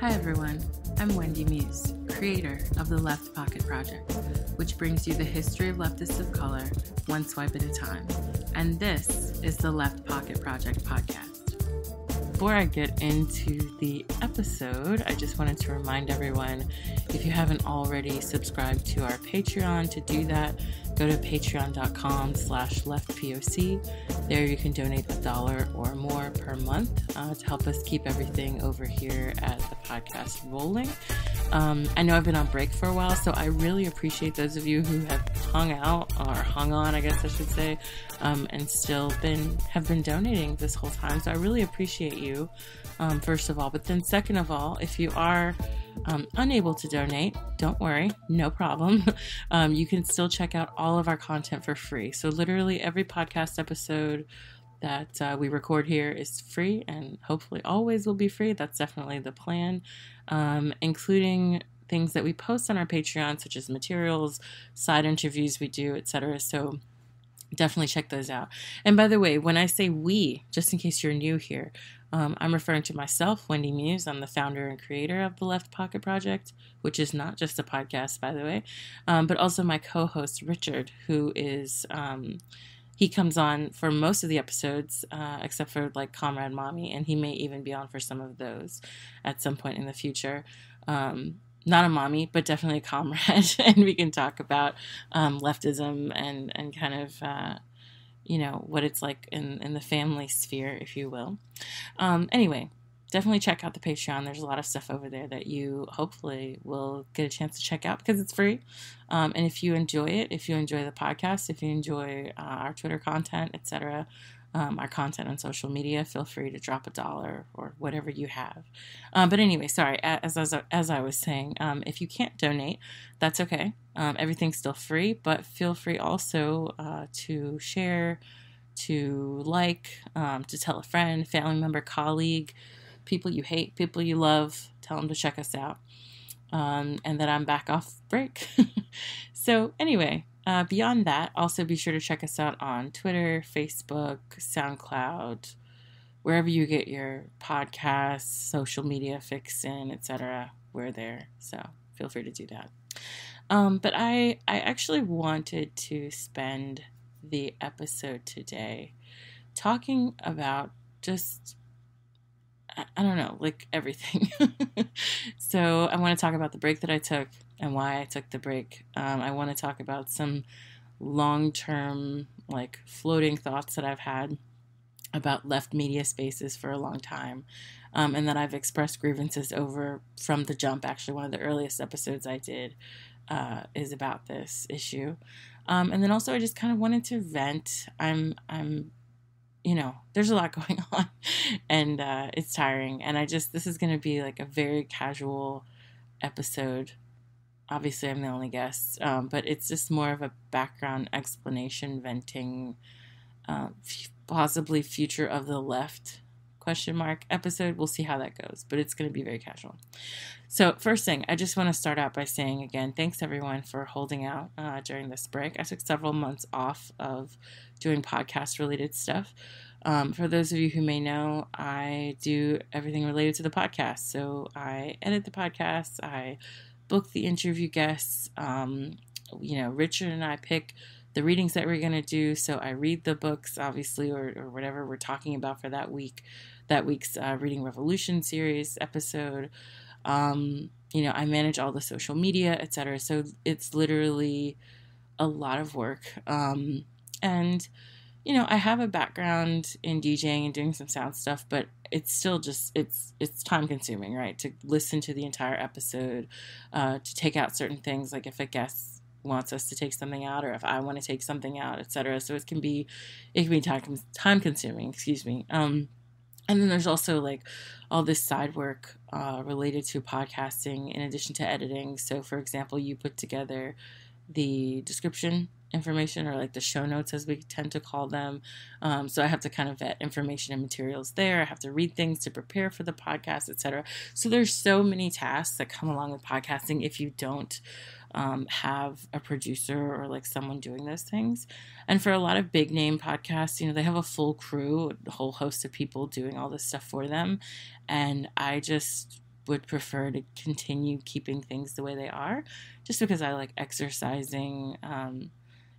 Hi everyone, I'm Wendy Muse, creator of the LeftPOC Project, which brings you the history of leftists of color, one swipe at a time. And this is the LeftPOC Project podcast. Before I get into the episode, I just wanted to remind everyone, if you haven't already subscribed to our Patreon, to do that, go to patreon.com/LeftPOC. There you can donate $1 or more per month to help us keep everything over here at the podcast rolling. I know I've been on break for a while, so I really appreciate those of you who have hung out, or hung on, I guess I should say, and still have been donating this whole time. So I really appreciate you, first of all. But then second of all, if you are unable to donate, don't worry, no problem. You can still check out all of our content for free. So literally every podcast episode that we record here is free, and hopefully always will be free. That's definitely the plan, including things that we post on our Patreon, such as materials, side interviews we do, etc. So definitely check those out. And by the way, when I say we, just in case you're new here, I'm referring to myself, Wendy Muse. I'm the founder and creator of the LeftPOC Project, which is not just a podcast, by the way, but also my co-host, Richard, who is... he comes on for most of the episodes, except for like Comrade Mommy, and he may even be on for some of those at some point in the future. Not a mommy, but definitely a comrade, and we can talk about leftism and kind of, what it's like in the family sphere, if you will. Anyway, definitely check out the Patreon. There's a lot of stuff over there that you hopefully will get a chance to check out because it's free. And if you enjoy it, if you enjoy the podcast, if you enjoy our Twitter content, etc., our content on social media, feel free to drop $1 or whatever you have. But anyway, sorry, as I was saying, if you can't donate, that's okay. Everything's still free, but feel free also to share, to like, to tell a friend, family member, colleague, people you hate, people you love, tell them to check us out. And that I'm back off break. So anyway, beyond that, also be sure to check us out on Twitter, Facebook, Soundcloud, wherever you get your podcasts, social media fix in, etc. We're there. So feel free to do that. But I actually wanted to spend the episode today talking about just, I don't know, like everything. So I want to talk about the break that I took and why I took the break. I want to talk about some long-term, like floating thoughts that I've had about left media spaces for a long time, and that I've expressed grievances over from the jump. Actually, one of the earliest episodes I did is about this issue. And then also I just kind of wanted to vent. I'm there's a lot going on, and it's tiring. And this is going to be like a very casual episode. Obviously, I'm the only guest, but it's just more of a background explanation, venting, possibly future of the left ? Episode. We'll see how that goes, but it's going to be very casual. So first thing, I just want to start out by saying again, thanks everyone for holding out during this break. I took several months off of doing podcast related stuff. For those of you who may know, I do everything related to the podcast. So I edit the podcasts, I book the interview guests, Richard and I pick the readings that we're going to do. So I read the books, obviously, or whatever we're talking about for that week's Reading Revolution series episode. I manage all the social media, etc. So it's literally a lot of work. And, I have a background in DJing and doing some sound stuff, but it's still just, it's time consuming, right? To listen to the entire episode, to take out certain things, like if a guest wants us to take something out, or if I want to take something out, etc. So it can be time consuming, excuse me. And then there's also like all this side work related to podcasting in addition to editing. So for example, you put together the description information, or like the show notes as we tend to call them. So I have to kind of vet information and materials there. I have to read things to prepare for the podcast, etc. So there's so many tasks that come along with podcasting if you don't have a producer or like someone doing those things. And for a lot of big name podcasts, they have a full crew, a whole host of people doing all this stuff for them. And I just would prefer to continue keeping things the way they are, just because I like exercising,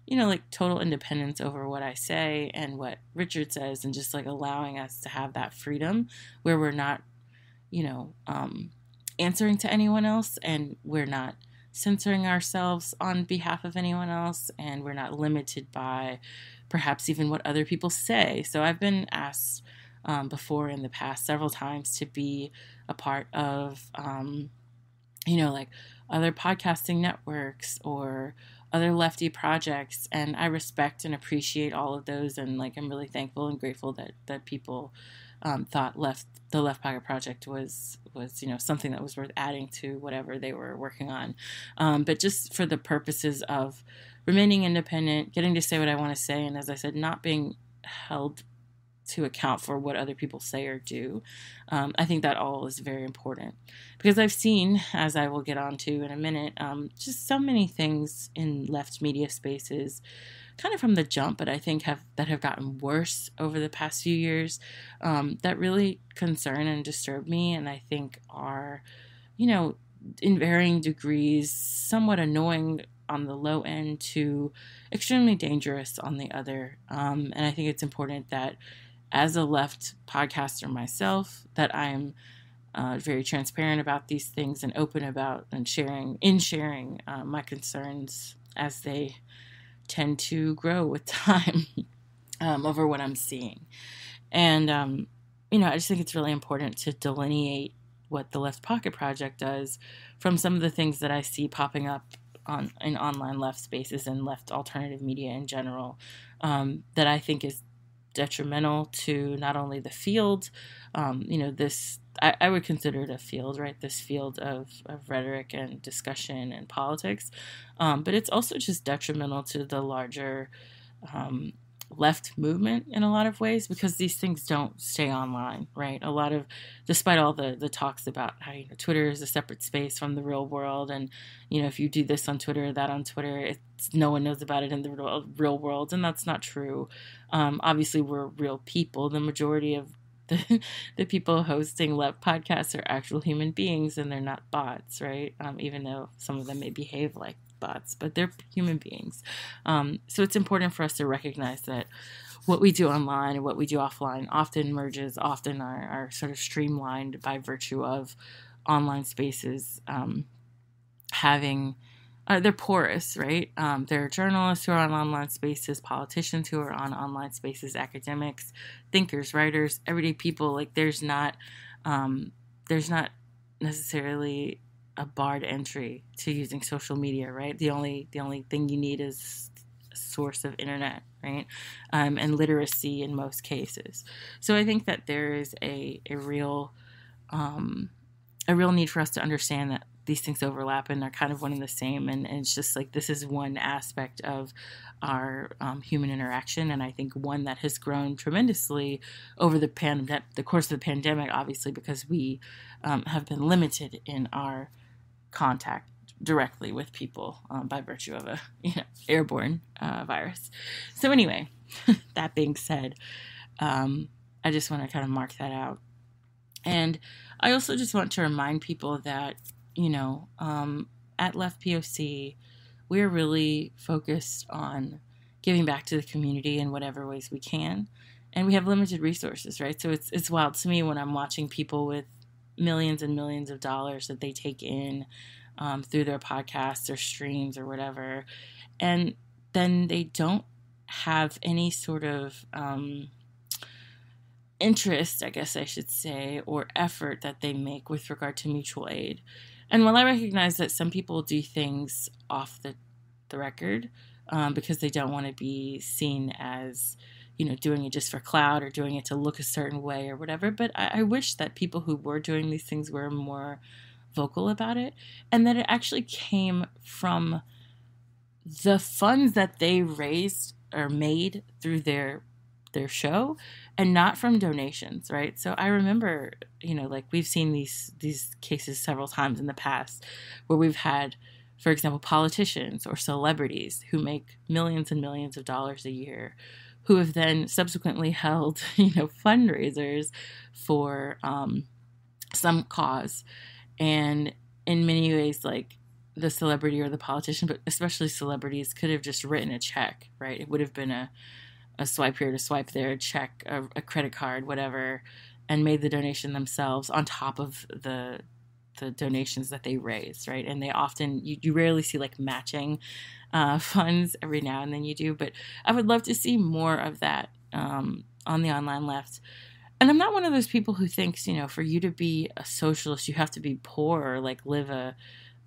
like total independence over what I say and what Richard says, and just like allowing us to have that freedom where we're not, answering to anyone else, and we're not censoring ourselves on behalf of anyone else, and we're not limited by perhaps even what other people say. So I've been asked before in the past several times to be a part of, like other podcasting networks or other lefty projects. And I respect and appreciate all of those. And like, I'm really thankful and grateful that people thought the LeftPOC project was something that was worth adding to whatever they were working on. But just for the purposes of remaining independent, getting to say what I want to say, and as I said, not being held to account for what other people say or do. I think that all is very important, because I've seen, as I will get on to in a minute, just so many things in left media spaces kind of from the jump, but I think have gotten worse over the past few years, that really concern and disturb me, and I think are, in varying degrees, somewhat annoying on the low end to extremely dangerous on the other. And I think it's important that as a left podcaster myself, that I'm very transparent about these things and open about and sharing my concerns as they tend to grow with time over what I'm seeing. And, I just think it's really important to delineate what the LeftPOC project does from some of the things that I see popping up in online left spaces and left alternative media in general, that I think is detrimental to not only the field, this, I would consider it a field, right? This field of rhetoric and discussion and politics, but it's also just detrimental to the larger left movement in a lot of ways, because these things don't stay online, right? Despite all the talks about how Twitter is a separate space from the real world, and if you do this on Twitter, that on Twitter, no one knows about it in the real world, and that's not true. Obviously, we're real people. The majority of the people hosting left podcasts are actual human beings, and they're not bots, right? Even though some of them may behave like bots, but they're human beings. So it's important for us to recognize that what we do online and what we do offline often merges, often are sort of streamlined by virtue of online spaces they're porous, right? There are journalists who are on online spaces, politicians who are on online spaces, academics, thinkers, writers, everyday people. Like there's not necessarily a barred entry to using social media, right? The only thing you need is a source of internet, right? And literacy in most cases. So I think that there is a real need for us to understand that these things overlap and are kind of one and the same. And it's just like, this is one aspect of our human interaction. And I think one that has grown tremendously over the course of the pandemic, obviously, because we have been limited in our contact directly with people by virtue of a airborne virus. So anyway, that being said, I just want to kind of mark that out. And I also just want to remind people that at LeftPOC, we're really focused on giving back to the community in whatever ways we can. And we have limited resources, right? So it's wild to me when I'm watching people with millions and millions of dollars that they take in through their podcasts or streams or whatever. And then they don't have any sort of interest, I guess I should say, or effort that they make with regard to mutual aid. And while I recognize that some people do things off the record because they don't want to be seen as, doing it just for clout or doing it to look a certain way or whatever, but I wish that people who were doing these things were more vocal about it, and that it actually came from the funds that they raised or made through their show, and not from donations, right? So I remember, we've seen these cases several times in the past where we've had, for example, politicians or celebrities who make millions and millions of dollars a year, who have then subsequently held, fundraisers for some cause. And in many ways, like, the celebrity or the politician, but especially celebrities, could have just written a check, right? It would have been a swipe here to swipe there, a check, a credit card, whatever, and made the donation themselves on top of the donations that they raise, right? And they often, you rarely see like matching funds. Every now and then you do, but I would love to see more of that on the online left. And I'm not one of those people who thinks, for you to be a socialist, you have to be poor or like live a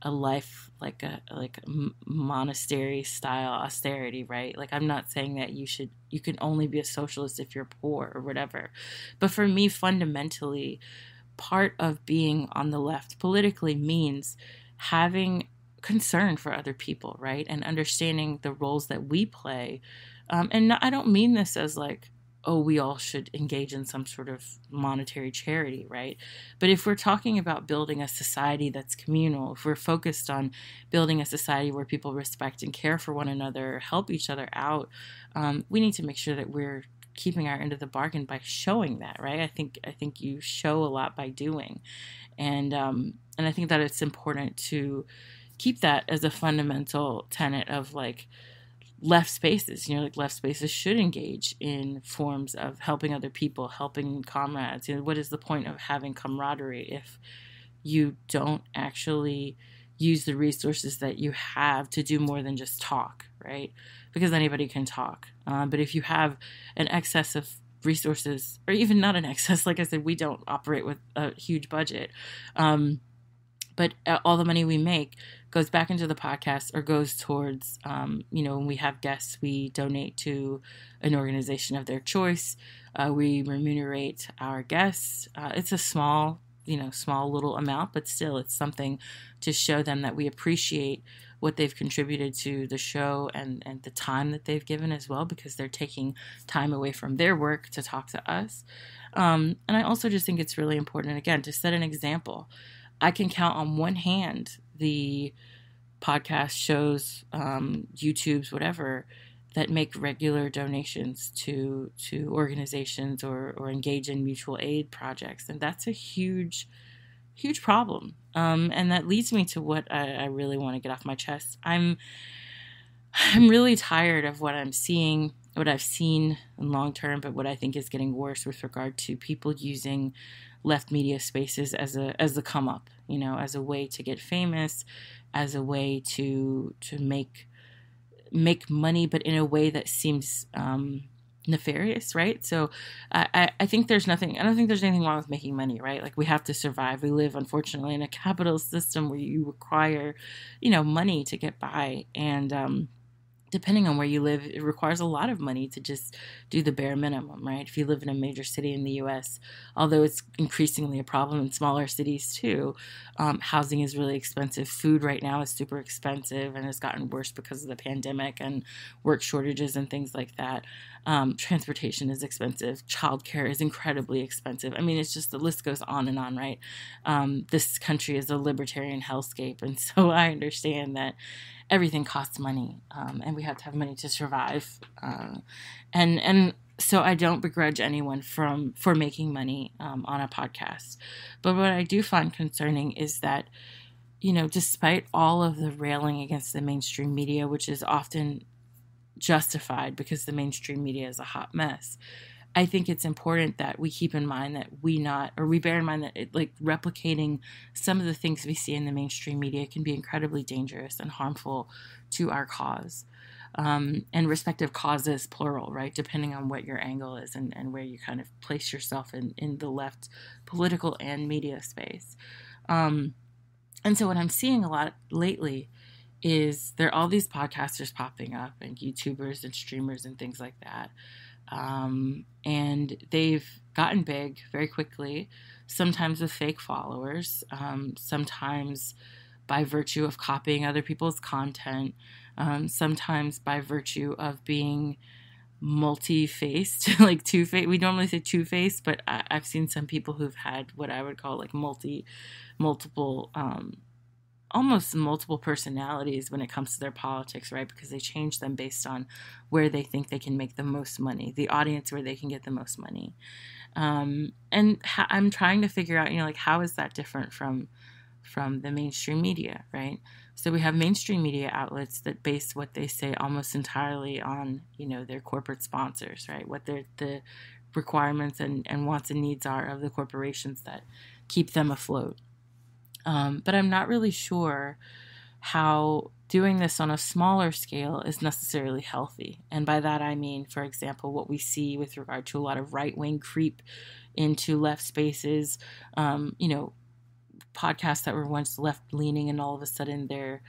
life like a monastery style austerity, right? Like, I'm not saying that you can only be a socialist if you're poor or whatever. But for me, fundamentally, part of being on the left politically means having concern for other people, right? And understanding the roles that we play. I don't mean this as like, oh, we all should engage in some sort of monetary charity, right? But if we're talking about building a society that's communal, if we're focused on building a society where people respect and care for one another, help each other out, we need to make sure that we're keeping our end of the bargain by showing that, right? I think you show a lot by doing, and I think that it's important to keep that as a fundamental tenet of like left spaces. Like, left spaces should engage in forms of helping other people, helping comrades. What is the point of having camaraderie if you don't actually use the resources that you have to do more than just talk, right? Because anybody can talk. But if you have an excess of resources, or even not an excess, like I said, we don't operate with a huge budget. But all the money we make goes back into the podcast or goes towards, when we have guests, we donate to an organization of their choice. We remunerate our guests. It's a small little amount, but still it's something to show them that we appreciate what they've contributed to the show and the time that they've given as well, because they're taking time away from their work to talk to us. And I also just think it's really important, again, to set an example. I can count on one hand the podcast shows, YouTubes, whatever, that make regular donations to organizations or engage in mutual aid projects. And that's a huge problem. And that leads me to what I really want to get off my chest. I'm really tired of what I'm seeing, what I've seen in long term, but what I think is getting worse with regard to people using left media spaces as a come up, as a way to get famous, as a way to make money, but in a way that seems nefarious, right? So I think I don't think there's anything wrong with making money, right? Like, we have to survive. We live, unfortunately, in a capitalist system where you require, money to get by. And depending on where you live, it requires a lot of money to just do the bare minimum, right? If you live in a major city in the U.S., although it's increasingly a problem in smaller cities too, housing is really expensive. Food right now is super expensive and has gotten worse because of the pandemic and work shortages and things like that. Transportation is expensive. Childcare is incredibly expensive. I mean, it's just, the list goes on, right? This country is a libertarian hellscape, and so I understand that everything costs money, and we have to have money to survive. And so I don't begrudge anyone for making money on a podcast. But what I do find concerning is that, despite all of the railing against the mainstream media, which is often justified because the mainstream media is a hot mess, I think it's important that we keep in mind that we bear in mind that replicating some of the things we see in the mainstream media can be incredibly dangerous and harmful to our cause. And respective causes, plural, right? Depending on what your angle is and where you kind of place yourself in the left political and media space. And so what I'm seeing a lot lately is there are all these podcasters popping up and YouTubers and streamers and things like that. And they've gotten big very quickly, sometimes with fake followers, sometimes by virtue of copying other people's content, sometimes by virtue of being multi-faced, like two-faced. We normally say two-faced, but I've seen some people who've had what I would call like multiple almost multiple personalities when it comes to their politics, right? Because they change them based on where they think they can make the most money, the audience where they can get the most money. And I'm trying to figure out, how is that different from from the mainstream media, right? So we have mainstream media outlets that base what they say almost entirely on, their corporate sponsors, right? What the requirements and wants and needs are of the corporations that keep them afloat. But I'm not really sure how doing this on a smaller scale is necessarily healthy. And by that I mean, for example, what we see with regard to a lot of right-wing creep into left spaces, podcasts that were once left-leaning, and all of a sudden they're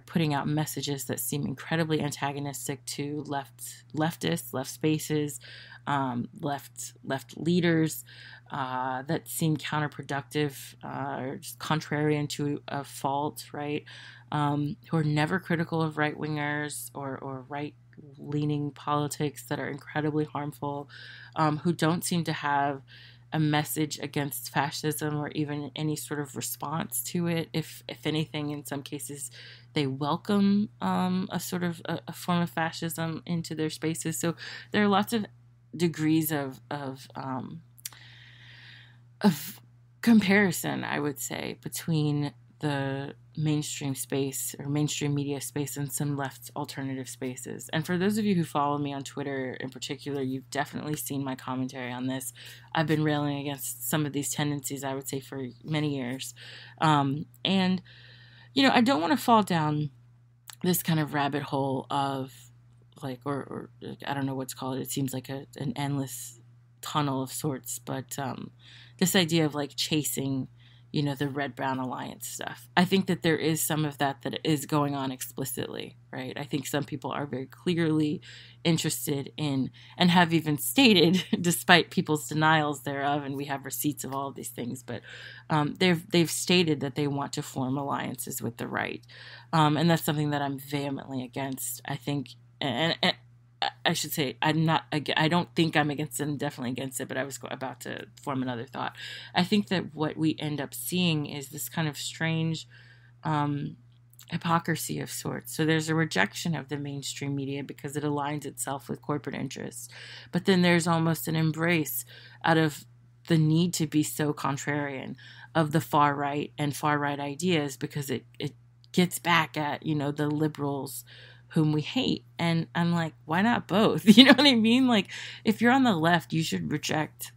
putting out messages that seem incredibly antagonistic to leftists, left spaces, left leaders, that seem counterproductive, or just contrarian to a fault, right? Who are never critical of right-wingers or right-leaning politics that are incredibly harmful, who don't seem to have a message against fascism or even any sort of response to it. If anything, in some cases, they welcome a sort of a form of fascism into their spaces. So there are lots of degrees of comparison, I would say, between the mainstream space or mainstream media space and some left alternative spaces. And for those of you who follow me on Twitter in particular, you've definitely seen my commentary on this. I've been railing against some of these tendencies, I would say, for many years. And, I don't want to fall down this kind of rabbit hole of or I don't know what's called. It seems like an endless tunnel of sorts, but this idea of chasing the red-brown alliance stuff. I think that there is some of that is going on explicitly, right? I think some people are very clearly interested in, and have even stated, despite people's denials thereof, and we have receipts of all of these things, but they've stated that they want to form alliances with the right. And that's something that I'm vehemently against. I think, and I should say, I don't think I'm against it. I'm definitely against it, but I was about to form another thought. I think that what we end up seeing is this kind of strange hypocrisy of sorts. So there's a rejection of the mainstream media because it aligns itself with corporate interests. But then there's almost an embrace out of the need to be so contrarian of the far right and far right ideas, because it gets back at, the liberals whom we hate. And I'm like, why not both? You know what I mean? If you're on the left, you should reject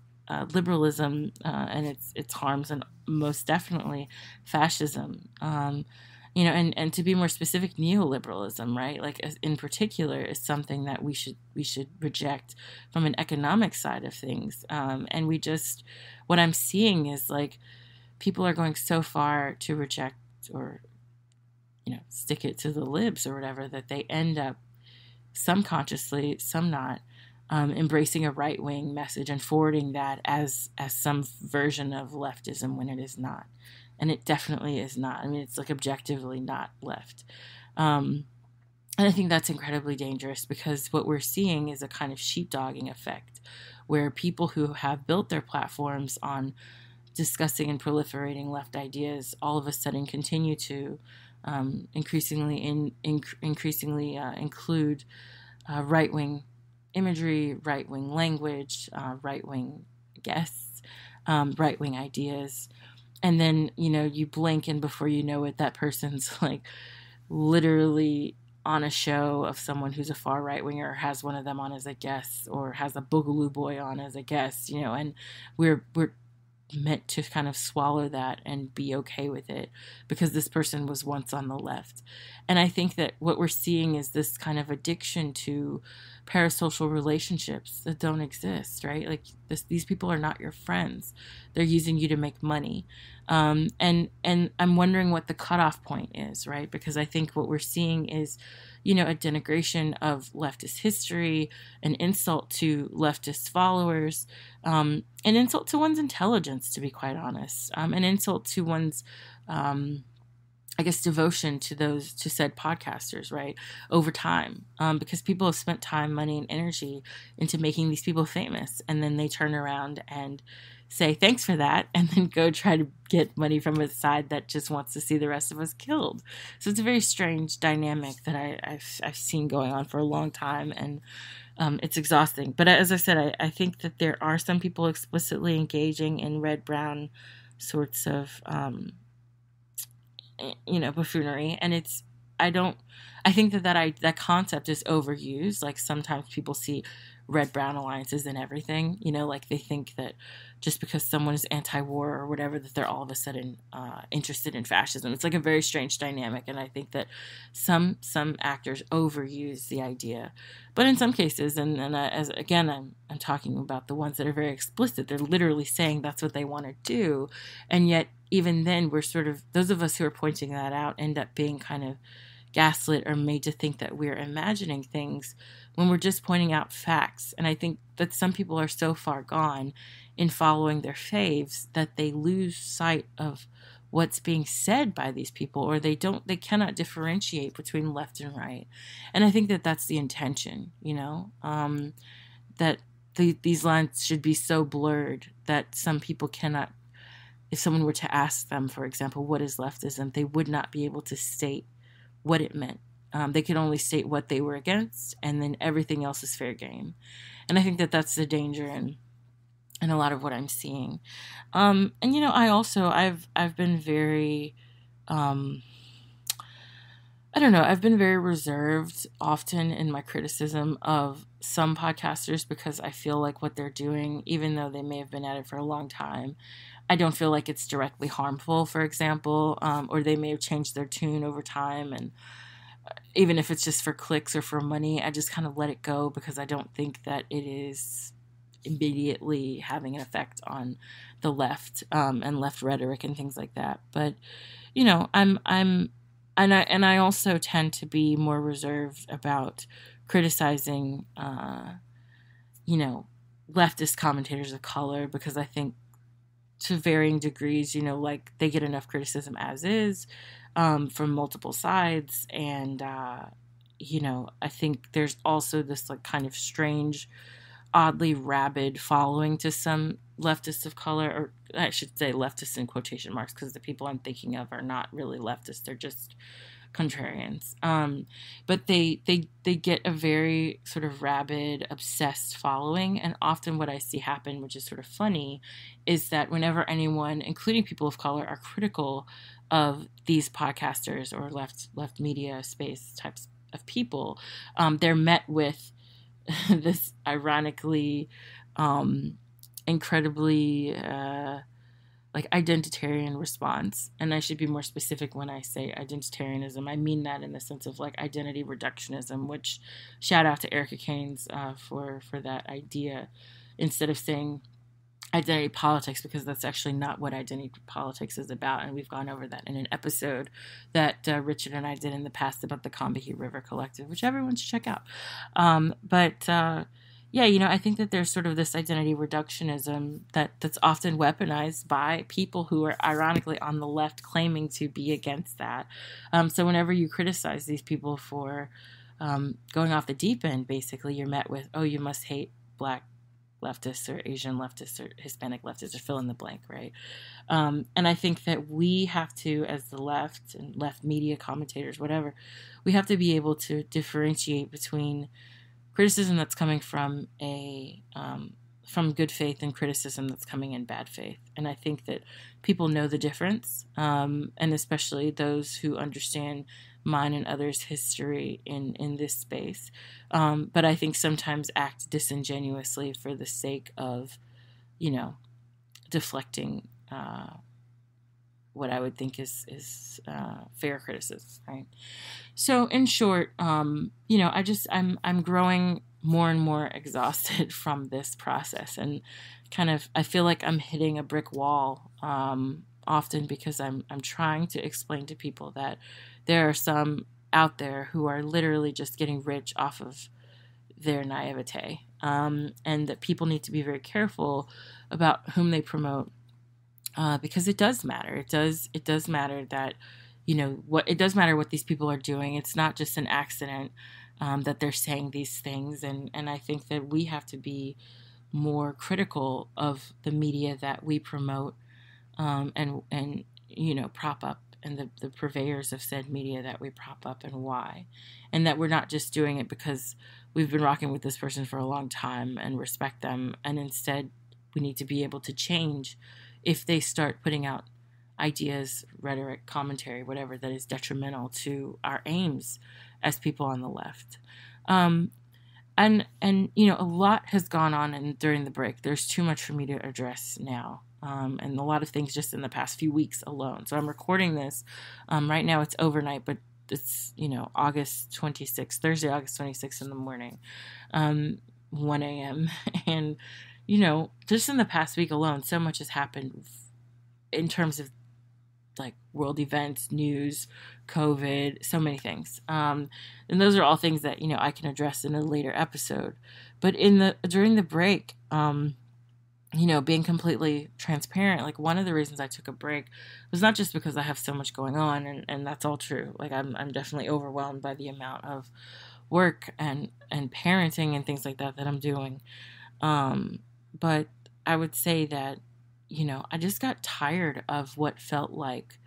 liberalism and its harms, and most definitely fascism. And to be more specific, neoliberalism, right? In particular, is something that we should reject from an economic side of things. And what I'm seeing is people are going so far to reject or stick it to the libs or whatever, that they end up, some consciously, some not, embracing a right-wing message and forwarding that as some version of leftism when it is not. And it definitely is not. I mean, it's objectively not left. And I think that's incredibly dangerous, because what we're seeing is a kind of sheepdogging effect, where people who have built their platforms on discussing and proliferating left ideas all of a sudden continue to increasingly include right-wing imagery, right-wing language, right-wing guests, right-wing ideas. And then, you blink, and before you know it, that person's literally on a show of someone who's a far right-winger, has one of them on as a guest, or has a Boogaloo Boy on as a guest, and we're meant to kind of swallow that and be okay with it, because this person was once on the left. And I think that what we're seeing is this kind of addiction to parasocial relationships that don't exist, right? These people are not your friends. They're using you to make money. And I'm wondering what the cutoff point is, right? Because I think what we're seeing is, a denigration of leftist history, an insult to leftist followers, an insult to one's intelligence, to be quite honest, an insult to one's, devotion to said podcasters, right, over time, because people have spent time, money, and energy into making these people famous, and then they turn around and say thanks for that, and then go try to get money from a side that just wants to see the rest of us killed. So it's a very strange dynamic that I've seen going on for a long time, and it's exhausting. But as I said, I think that there are some people explicitly engaging in red-brown sorts of buffoonery. And I think that concept is overused. Like sometimes people see red brown alliances in everything, like they think that just because someone is anti-war or whatever, that they're all of a sudden interested in fascism. It's like a very strange dynamic. And I think that some actors overuse the idea, but in some cases, and I'm talking about the ones that are very explicit, they're literally saying that's what they want to do. And yet even then we're sort of, those of us who are pointing that out end up being kind of gaslit or made to think that we're imagining things when we're just pointing out facts. And I think that some people are so far gone in following their faves that they lose sight of what's being said by these people, or they cannot differentiate between left and right. And I think that that's the intention, that these lines should be so blurred that some people cannot, if someone were to ask them, for example, what is leftism, they would not be able to state what it meant. They could only state what they were against, and then everything else is fair game. And I think that that's the danger in a lot of what I'm seeing. And I've been very, I've been very reserved often in my criticism of some podcasters, because I feel like what they're doing, even though they may have been at it for a long time, I don't feel like it's directly harmful, for example, or they may have changed their tune over time. And even if it's just for clicks or for money, I just kind of let it go, because I don't think that it is immediately having an effect on the left, and left rhetoric and things like that. But, I also tend to be more reserved about criticizing, leftist commentators of color, because I think to varying degrees, like they get enough criticism as is, from multiple sides. And, I think there's also this like kind of strange, oddly rabid following to some leftists of color, or I should say leftists in quotation marks, because the people I'm thinking of are not really leftists. They're just contrarians. But they get a very sort of rabid, obsessed following. And often what I see happen, which is sort of funny, is that whenever anyone, including people of color, are critical of these podcasters or left media space types of people, they're met with this ironically, incredibly like identitarian response. And I should be more specific when I say identitarianism. I mean that in the sense of like identity reductionism, which shout out to Erica Keynes for that idea, instead of saying identity politics, because that's actually not what identity politics is about. And we've gone over that in an episode that Richard and I did in the past about the Combahee River Collective, which everyone should check out. I think that there's sort of this identity reductionism that's often weaponized by people who are ironically on the left, claiming to be against that. So whenever you criticize these people for going off the deep end, basically you're met with, oh, you must hate Black leftists or Asian leftists or Hispanic leftists, or fill in the blank, right? And I think that we have to, as the left and left media commentators, whatever, we have to be able to differentiate between criticism that's coming from from good faith and criticism that's coming in bad faith. And I think that people know the difference, and especially those who understand mine and others' history in this space. But I think sometimes act disingenuously for the sake of, deflecting what I would think is fair criticism, right? So in short, I'm growing more and more exhausted from this process, and kind of I feel like I'm hitting a brick wall often, because I'm trying to explain to people that there are some out there who are literally just getting rich off of their naivete, and that people need to be very careful about whom they promote, because it does matter. It does matter that, it does matter what these people are doing. It's not just an accident that they're saying these things, and I think that we have to be more critical of the media that we promote, and prop up, and the purveyors of said media that we prop up, and why. And that we're not just doing it because we've been rocking with this person for a long time and respect them, and instead we need to be able to change if they start putting out ideas, rhetoric, commentary, whatever, that is detrimental to our aims as people on the left. And a lot has gone on during the break. There's too much for me to address now. And a lot of things just in the past few weeks alone. So I'm recording this. Right now it's overnight, but it's, August 26th, Thursday, August 26th in the morning, 1 a.m. And, just in the past week alone, so much has happened in terms of like world events, news, COVID, so many things. And those are all things that, I can address in a later episode. But during the break, being completely transparent, like one of the reasons I took a break was not just because I have so much going on, and that's all true. Like I'm definitely overwhelmed by the amount of work and parenting and things like that I'm doing. But I would say that, I just got tired of what felt like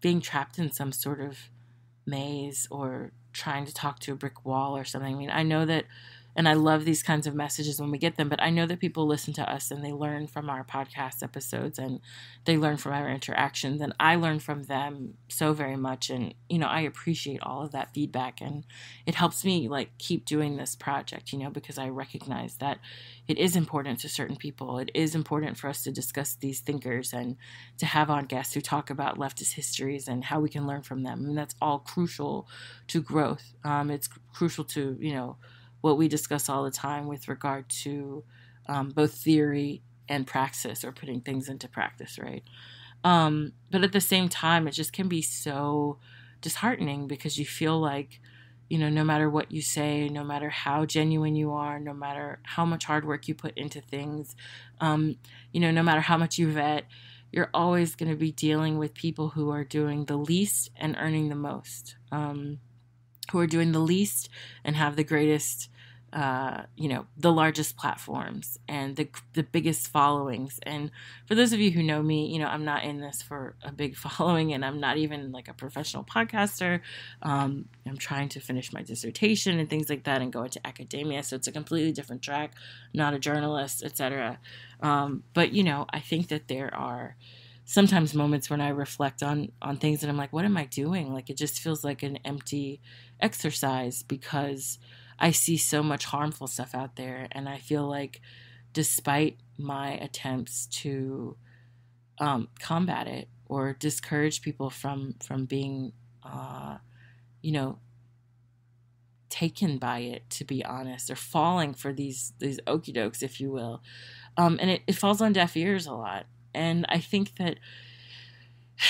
being trapped in some sort of maze or trying to talk to a brick wall or something. I mean, I know that, and I love these kinds of messages when we get them, but I know that people listen to us and they learn from our podcast episodes and they learn from our interactions, and I learn from them so very much. And, I appreciate all of that feedback, and it helps me like keep doing this project, because I recognize that it is important to certain people. It is important for us to discuss these thinkers and to have on guests who talk about leftist histories and how we can learn from them. And that's all crucial to growth. It's crucial to, what we discuss all the time with regard to both theory and praxis, or putting things into practice, right? But at the same time, it just can be so disheartening because you feel like, no matter what you say, no matter how genuine you are, no matter how much hard work you put into things, no matter how much you vet, you're always going to be dealing with people who are doing the least and earning the most, who are doing the least and have the greatest, the largest platforms and the biggest followings. And for those of you who know me, I'm not in this for a big following, and I'm not even like a professional podcaster. I'm trying to finish my dissertation and things like that and go into academia. So it's a completely different track, not a journalist, etc. But, I think that there are sometimes moments when I reflect on things and I'm like, what am I doing? Like, it just feels like an empty exercise because I see so much harmful stuff out there. And I feel like despite my attempts to combat it or discourage people from being, taken by it, to be honest, or falling for these okie dokes, if you will. And it falls on deaf ears a lot. And I think that,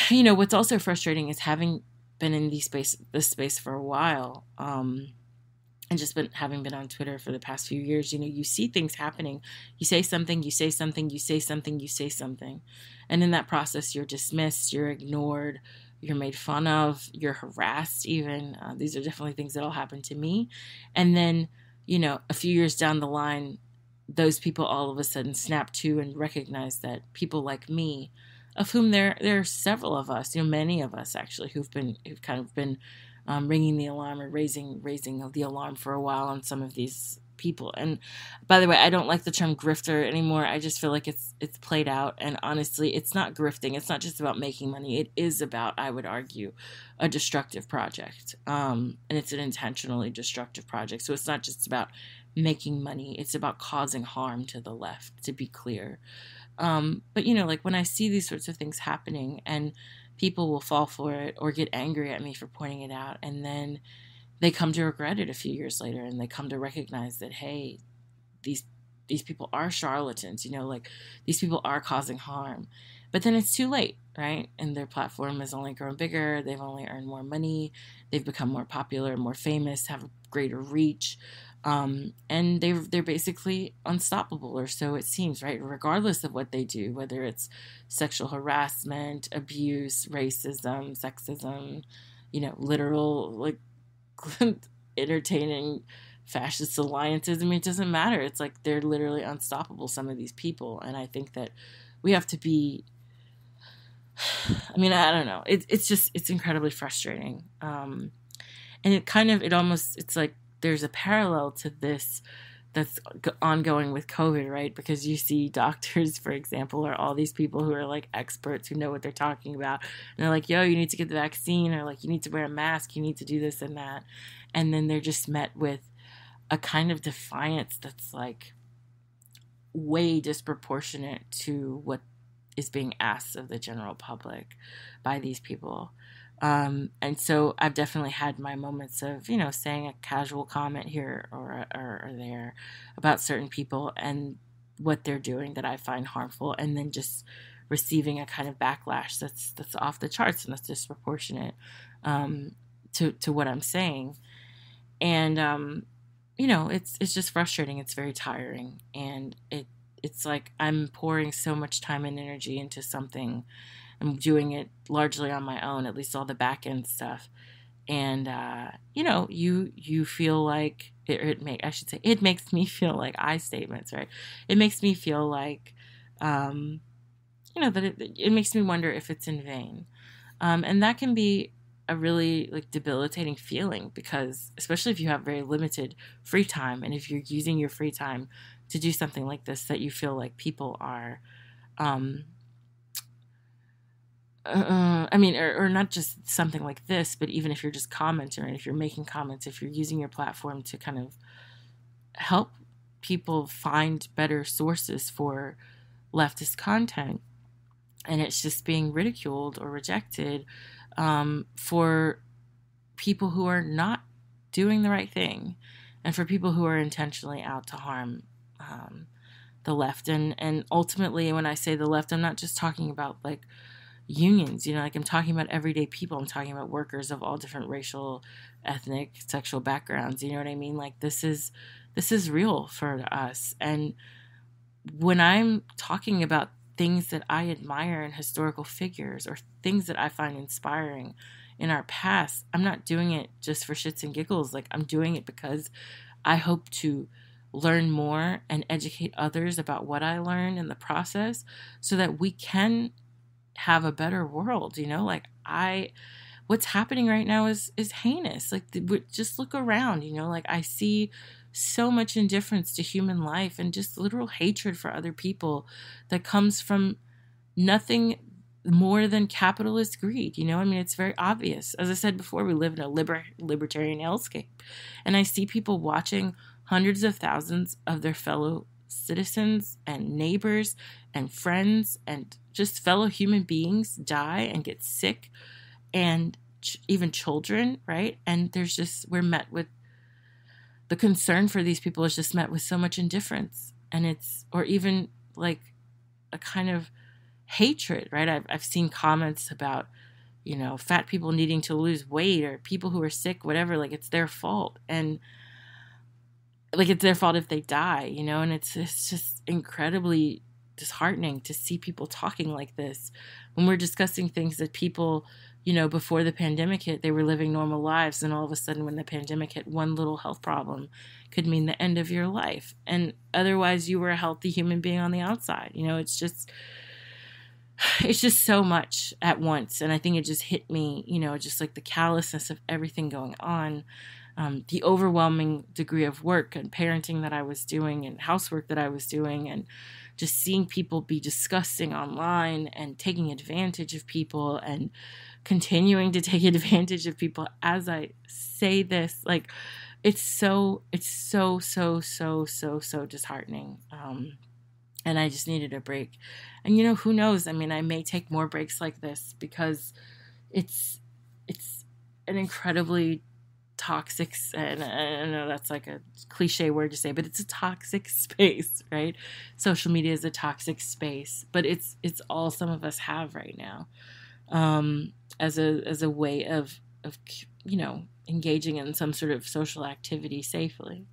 what's also frustrating is having been in this space for a while, and just having been on Twitter for the past few years, you see things happening. You say something, you say something, you say something, you say something. And in that process, you're dismissed, you're ignored, you're made fun of, you're harassed even. These are definitely things that'll happen to me. And then, a few years down the line, those people all of a sudden snap to and recognize that people like me, of whom there are several of us, many of us actually, who've kind of been ringing the alarm or raising the alarm for a while on some of these people. And by the way, I don't like the term grifter anymore. I just feel like it's played out. And honestly, it's not grifting. It's not just about making money. It is about, I would argue, a destructive project. And it's an intentionally destructive project. So it's not just about making money. It's about causing harm to the left, to be clear. But, like when I see these sorts of things happening and people will fall for it or get angry at me for pointing it out, and then they come to regret it a few years later, and they come to recognize that, hey, these people are charlatans, like these people are causing harm. But then it's too late, right? And their platform has only grown bigger. They've only earned more money. They've become more popular, more famous, have a greater reach. And they're basically unstoppable, or so it seems, right? Regardless of what they do, whether it's sexual harassment, abuse, racism, sexism, literal, like, entertaining fascist alliances. I mean, it doesn't matter. It's like they're literally unstoppable, some of these people. And I think that we have to be, I mean, I don't know. It's incredibly frustrating. And it's like, there's a parallel to this that's ongoing with COVID, right? Because you see doctors, for example, or all these people who are like experts who know what they're talking about. And they're like, yo, you need to get the vaccine, or like, you need to wear a mask, you need to do this and that. And then they're just met with a kind of defiance that's like way disproportionate to what is being asked of the general public by these people. And so I've definitely had my moments of, saying a casual comment here or there about certain people and what they're doing that I find harmful, and then just receiving a kind of backlash that's off the charts and that's disproportionate to what I'm saying. And it's just frustrating. It's very tiring, and it's like I'm pouring so much time and energy into something. I'm doing it largely on my own, at least all the back end stuff. And, you feel like it makes me feel like I statements, right? It makes me feel like, that it makes me wonder if it's in vain. And that can be a really like debilitating feeling, because especially if you have very limited free time, and if you're using your free time to do something like this, that you feel like people are, or not just something like this, but even if you're just commenting, or if you're making comments, if you're using your platform to kind of help people find better sources for leftist content, and it's just being ridiculed or rejected for people who are not doing the right thing, and for people who are intentionally out to harm the left. And ultimately, when I say the left, I'm not just talking about like unions, like I'm talking about everyday people. I'm talking about workers of all different racial, ethnic, sexual backgrounds. You know what I mean? Like this is real for us. And when I'm talking about things that I admire in historical figures, or things that I find inspiring in our past, I'm not doing it just for shits and giggles. Like I'm doing it because I hope to learn more and educate others about what I learned in the process, so that we can have a better world. What's happening right now is heinous. Like just look around, like I see so much indifference to human life and just literal hatred for other people that comes from nothing more than capitalist greed. It's very obvious. As I said before, we live in a libertarian hellscape, and I see people watching hundreds of thousands of their fellow citizens and neighbors and friends and just fellow human beings die and get sick, and even children, right? And we're met with the concern for these people is just met with so much indifference, and or even like a kind of hatred, right? I've seen comments about, fat people needing to lose weight, or people who are sick, whatever, like it's their fault. And like it's their fault if they die, and it's just incredibly disheartening to see people talking like this when we're discussing things that people, before the pandemic hit, they were living normal lives, and all of a sudden when the pandemic hit, one little health problem could mean the end of your life, and otherwise you were a healthy human being on the outside. It's just so much at once, and I think it just hit me, just like the callousness of everything going on. The overwhelming degree of work and parenting that I was doing, and housework that I was doing, and just seeing people be disgusting online and taking advantage of people and continuing to take advantage of people as I say this. Like it's so disheartening. And I just needed a break. And who knows? I may take more breaks like this, because it's an incredibly toxic, and I know that's like a cliche word to say, but it's a toxic space, right? Social media is a toxic space, but it's all some of us have right now, as a way of engaging in some sort of social activity safely.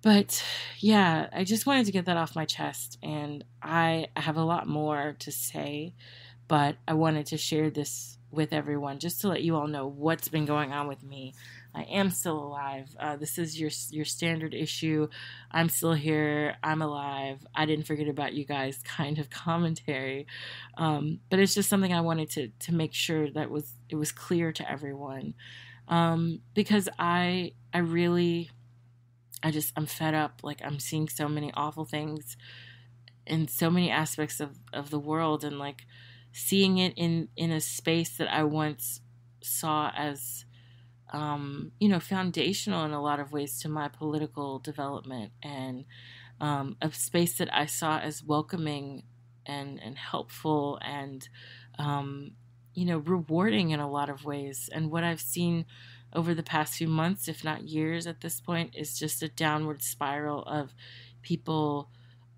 But yeah, I just wanted to get that off my chest, and I have a lot more to say, but I wanted to share this with everyone just to let you all know what's been going on with me. I am still alive. This is your standard issue. I'm still here. I'm alive. I didn't forget about you guys kind of commentary. But it's just something I wanted to make sure that it was clear to everyone. Because I really I'm fed up. Like, I'm seeing so many awful things in so many aspects of the world, and like seeing it in a space that I once saw as foundational in a lot of ways to my political development, and a space that I saw as welcoming and helpful and rewarding in a lot of ways. And what I've seen over the past few months, if not years at this point, is just a downward spiral of people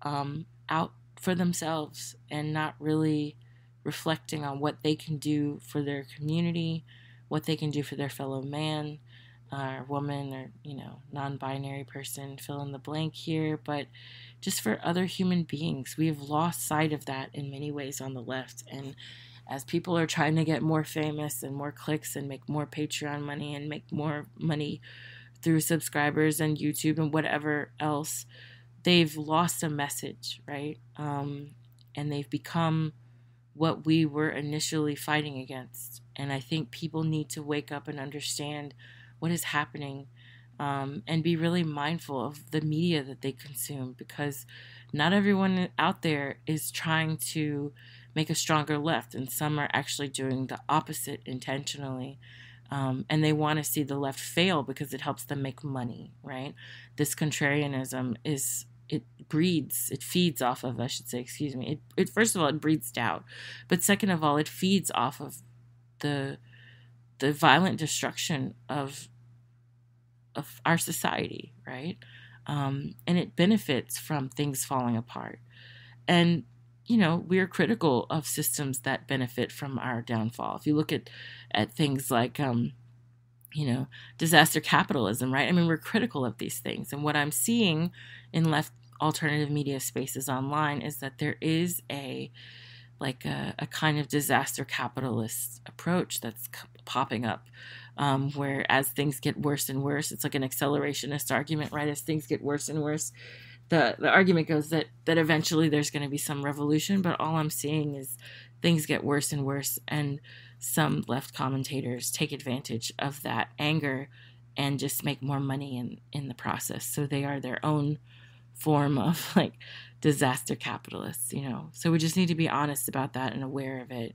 out for themselves and not really reflecting on what they can do for their community, what they can do for their fellow man or woman, or non-binary person, fill in the blank here, but just for other human beings. We have lost sight of that in many ways on the left. And as people are trying to get more famous and more clicks and make more Patreon money and make more money through subscribers and YouTube and whatever else, they've lost a message, right? And they've become what we were initially fighting against. And I think people need to wake up and understand what is happening, and be really mindful of the media that they consume, because not everyone out there is trying to make a stronger left, and some are actually doing the opposite intentionally. And they want to see the left fail because it helps them make money, right? This contrarianism it feeds off of, it first of all, it breeds doubt, but second of all, it feeds off of the violent destruction of our society, right? And it benefits from things falling apart. And we are critical of systems that benefit from our downfall. If you look at things like disaster capitalism, right? I mean, we're critical of these things. And what I'm seeing in left alternative media spaces online is that there is a kind of disaster capitalist approach that's popping up, where as things get worse and worse, it's like an accelerationist argument, right? As things get worse and worse, the argument goes that eventually there's going to be some revolution, but all I'm seeing is things get worse and worse, and some left commentators take advantage of that anger and just make more money in the process. So they are their own form of like disaster capitalists, So we just need to be honest about that and aware of it.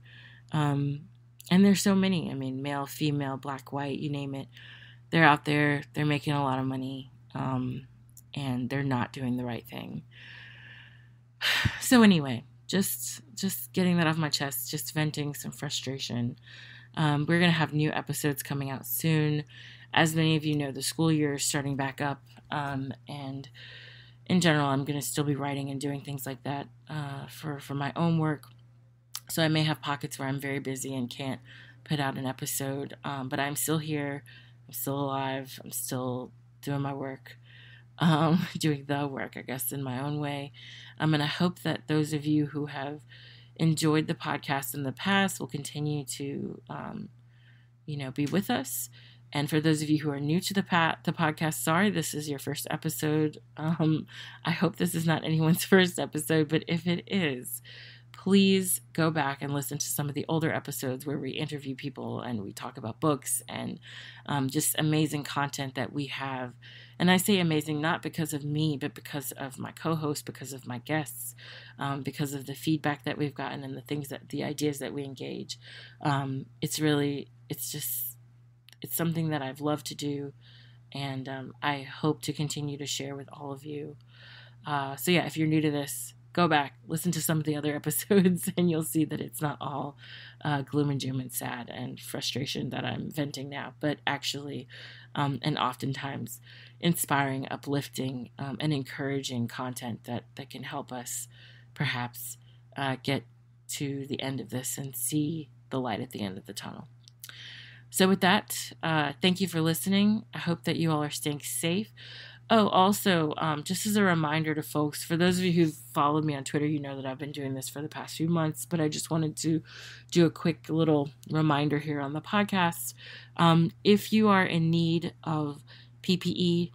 And there's so many. I mean, male, female, black, white, you name it. They're out there. They're making a lot of money, and they're not doing the right thing. So anyway, just getting that off my chest, just venting some frustration. We're going to have new episodes coming out soon. As many of you know, the school year is starting back up, and in general, I'm going to still be writing and doing things like that for my own work. So I may have pockets where I'm very busy and can't put out an episode, but I'm still here. I'm still alive. I'm still doing my work, doing the work, I guess, in my own way. And I hope that those of you who have enjoyed the podcast in the past will continue to, be with us. And for those of you who are new to the podcast, sorry, this is your first episode. I hope this is not anyone's first episode, but if it is, please go back and listen to some of the older episodes where we interview people and we talk about books and just amazing content that we have. And I say amazing not because of me, but because of my co-host, because of my guests, because of the feedback that we've gotten and the ideas that we engage. It's something that I've loved to do, and I hope to continue to share with all of you. So yeah, if you're new to this, go back, listen to some of the other episodes, and you'll see that it's not all gloom and doom and sad and frustration that I'm venting now, but actually, and oftentimes inspiring, uplifting, and encouraging content that can help us perhaps get to the end of this and see the light at the end of the tunnel. So with that, thank you for listening. I hope that you all are staying safe. Oh, also, just as a reminder to folks, for those of you who've followed me on Twitter, you know that I've been doing this for the past few months, but I just wanted to do a quick little reminder here on the podcast. If you are in need of PPE,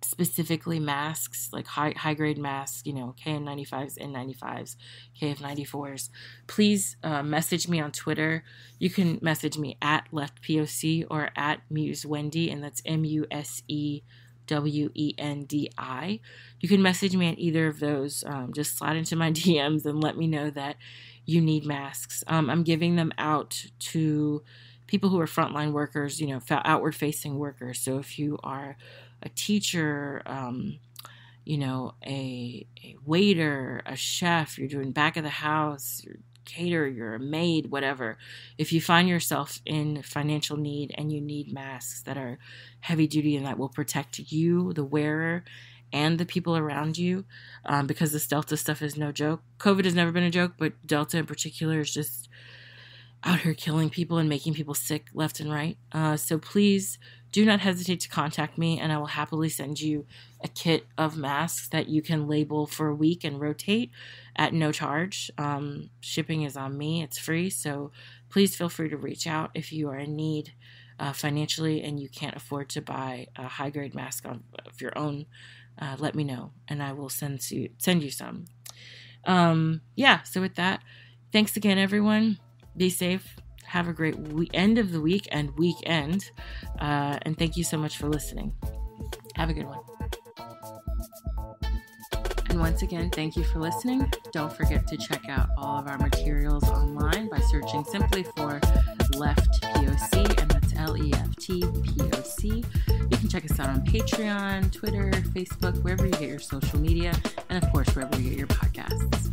specifically masks, like high-grade masks, KN95s, N95s, KF94s, please message me on Twitter. You can message me at LeftPOC or at MuseWendy, and that's MusePOC. WENDI. You can message me at either of those. Just slide into my DMs and let me know that you need masks. I'm giving them out to people who are frontline workers, outward facing workers. So if you are a teacher, a waiter, a chef, you're doing back of the house, you're a caterer, you're a maid, whatever. If you find yourself in financial need and you need masks that are heavy duty and that will protect you, the wearer, and the people around you, because this Delta stuff is no joke. COVID has never been a joke, but Delta in particular is just out here killing people and making people sick left and right. So please do not hesitate to contact me, and I will happily send you a kit of masks that you can label for a week and rotate at no charge. Shipping is on me. It's free. So please feel free to reach out if you are in need financially and you can't afford to buy a high-grade mask of your own. Let me know, and I will send you some. So with that, thanks again, everyone. Be safe. Have a great end of the week and weekend. And thank you so much for listening. Have a good one. And once again, thank you for listening. Don't forget to check out all of our materials online by searching simply for LeftPOC, and that's LeftPOC. You can check us out on Patreon, Twitter, Facebook, wherever you get your social media, and of course, wherever you get your podcasts.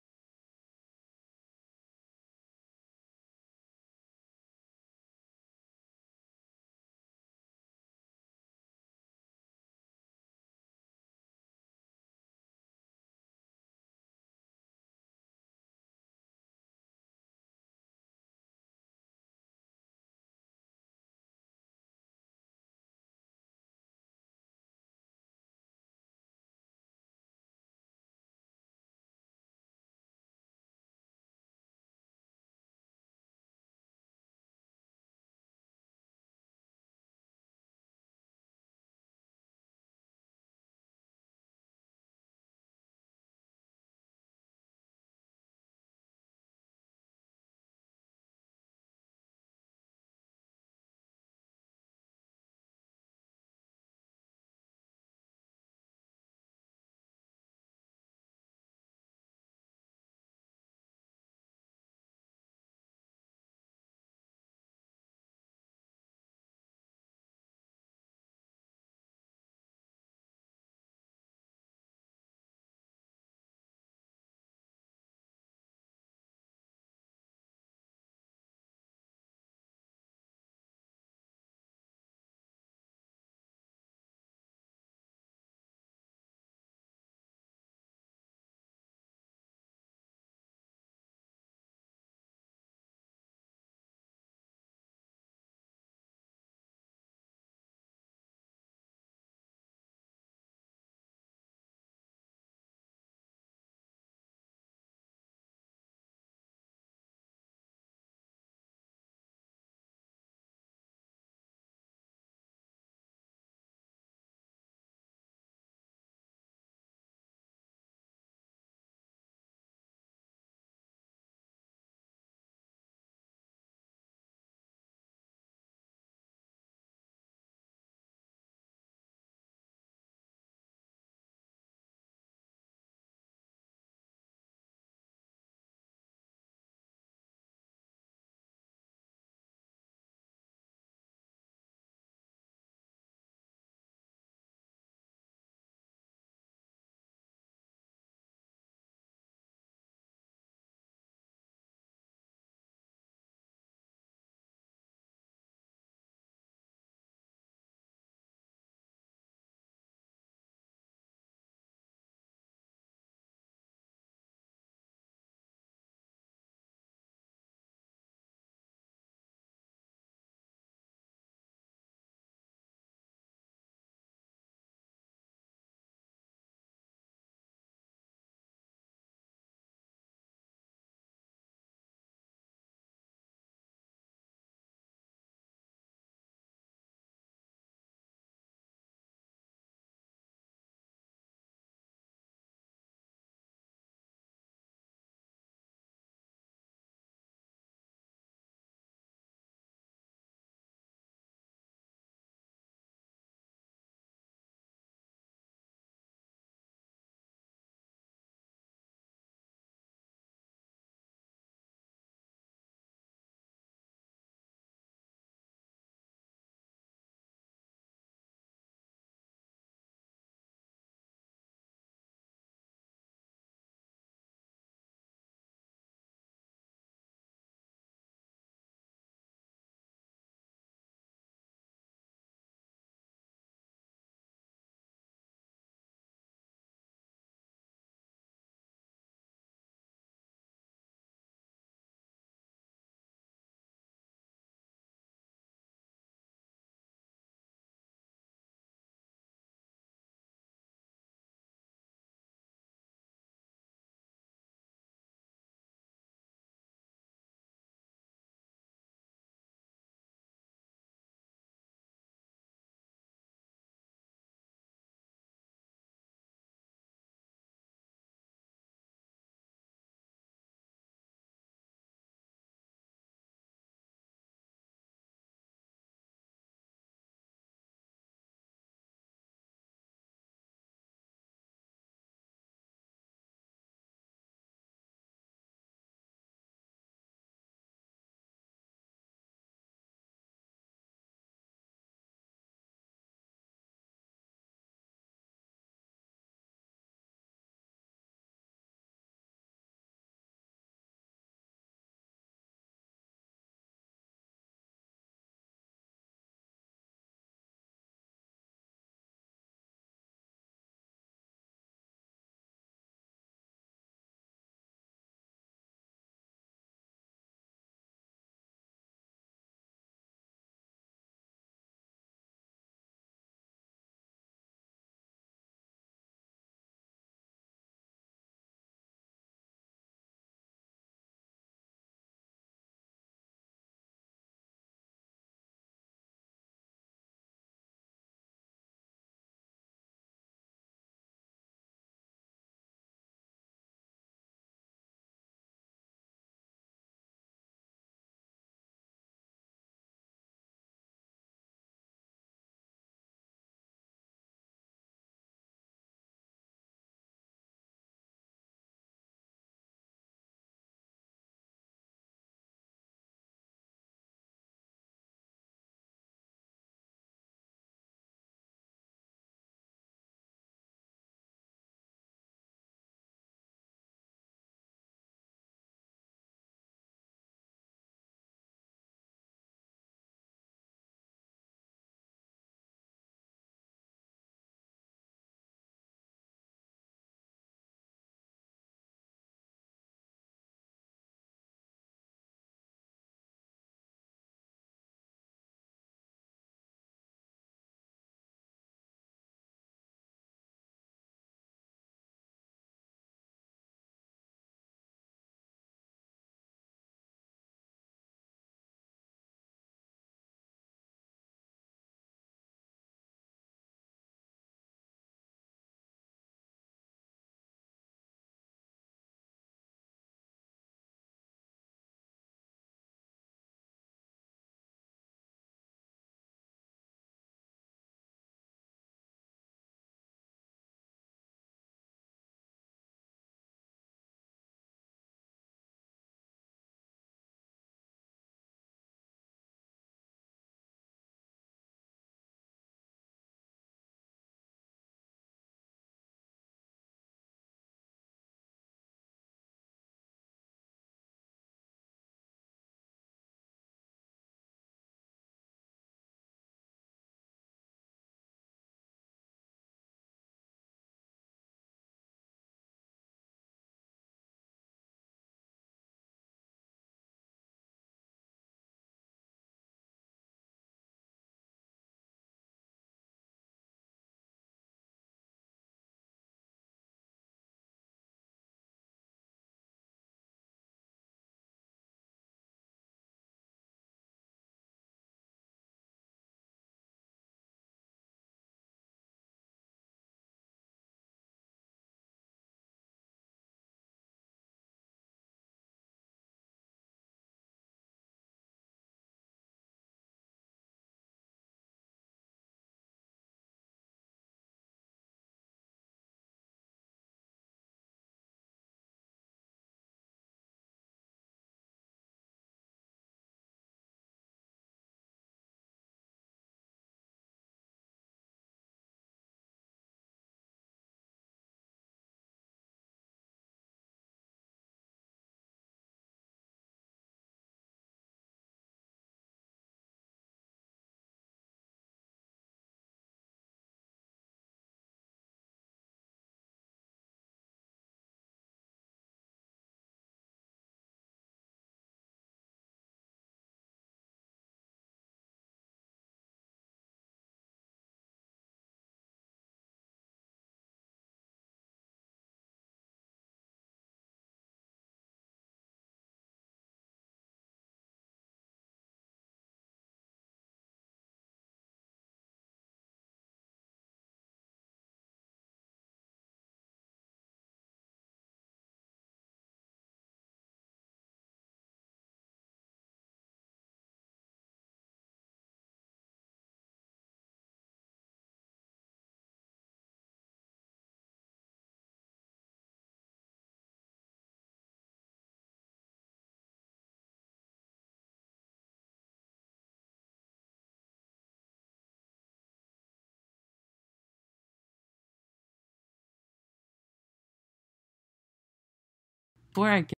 before I get